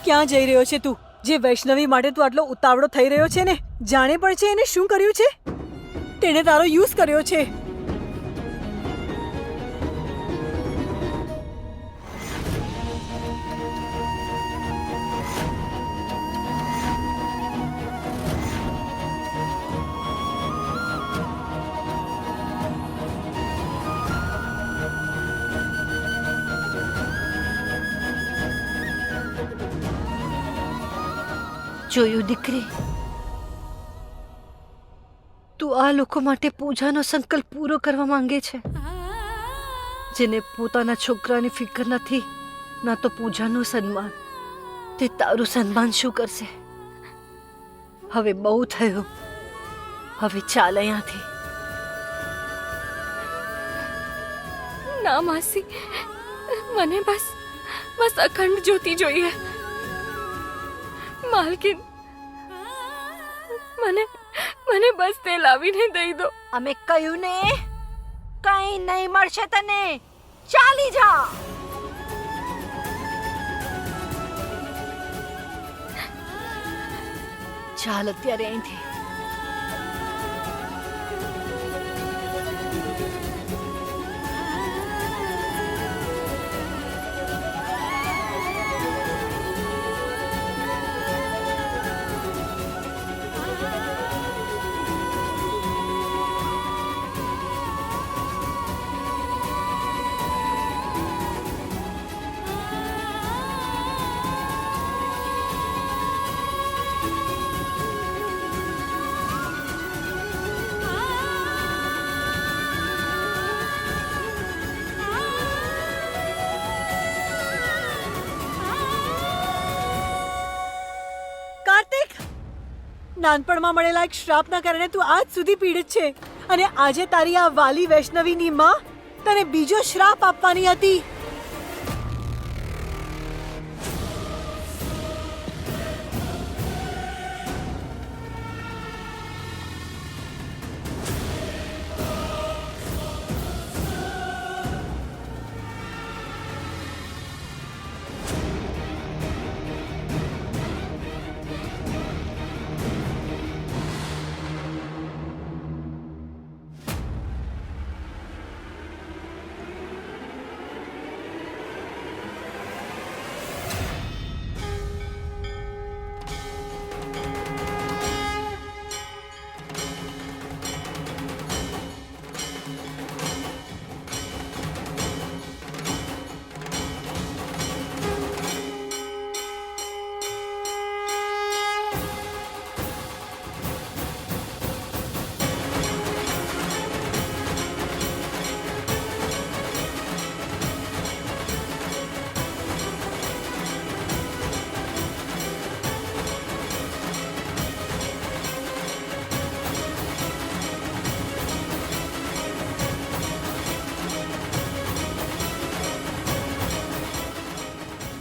ક્યાં જઈ રહ્યો છે તું? જે વૈષ્ણવી માટે તું આટલો ઉતાવળો થઈ રહ્યો છે ને, જાણે પણ છે એને શું કર્યું છે? તેણે તારો યુઝ કર્યો છે. જોયું દીકરી, તું આ લોકો માટે પૂજાનો સંકલ્પ પૂરો કરવા માંગે છે, જેને પોતાના છોકરાની ફિકર નથી, ના તો પૂજાનું સન્માન. તે તારું સન્માન શું કરશે? હવે બહુ થયું, હવે ચાલ અહીંયાથી. ના માસી, મને બસ અખંડ જ્યોતિ જોઈએ. માલકીન, મને બસ તે લાવીને દઈ દો. અમે કહ્યું ને, કઈ નહીં મળશે તને. ચાલી જા. ચાલ અત્યારે અહીંથી. નાનપણમાં મળેલા એક શ્રાપના કારણે તું આજ સુધી પીડિત છે, અને આજે તારી આ વાલી વૈષ્ણવીની માં તને બીજો શ્રાપ આપવાની હતી.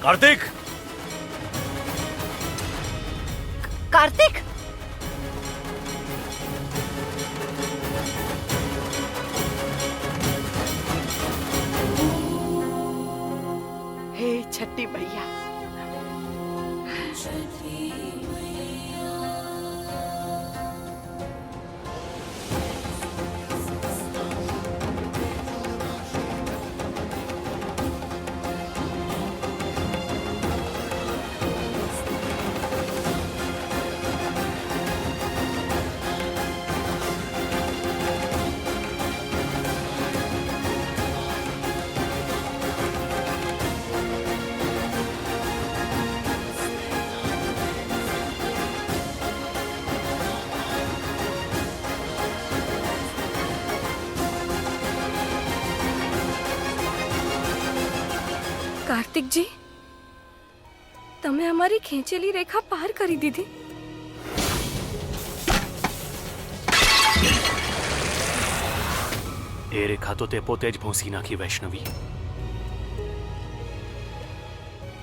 કાર્તિક! કાર્તિક! હે છઠ્ઠી મૈયા, કાર્તિકજી, તમે અમારી ખેંચેલી રેખા પાર કરી દીધી. એ રેખા તો તે પોતે જ ભૂંસી નાખી વૈષ્ણવી.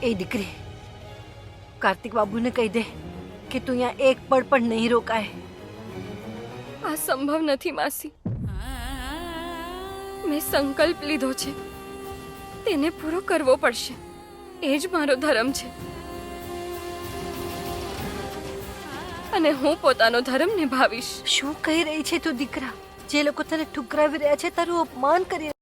એ દીકરી, કાર્તિક બાબુને કહી દે કે તું અહીંયા એક પળ પણ નહીં રોકાય. આ સંભવ નથી માસી. મેં સંકલ્પ લીધો છે, તેને પૂરો કરવો પડશે. એ જ મારો ધર્મ છે. અને હું પોતાનો ધર્મ નિભાવીશ. શું કહી રહી છે તું દીકરા? જે લોકો તને ઠુકરાવી રહ્યા છે તારું અપમાન કરી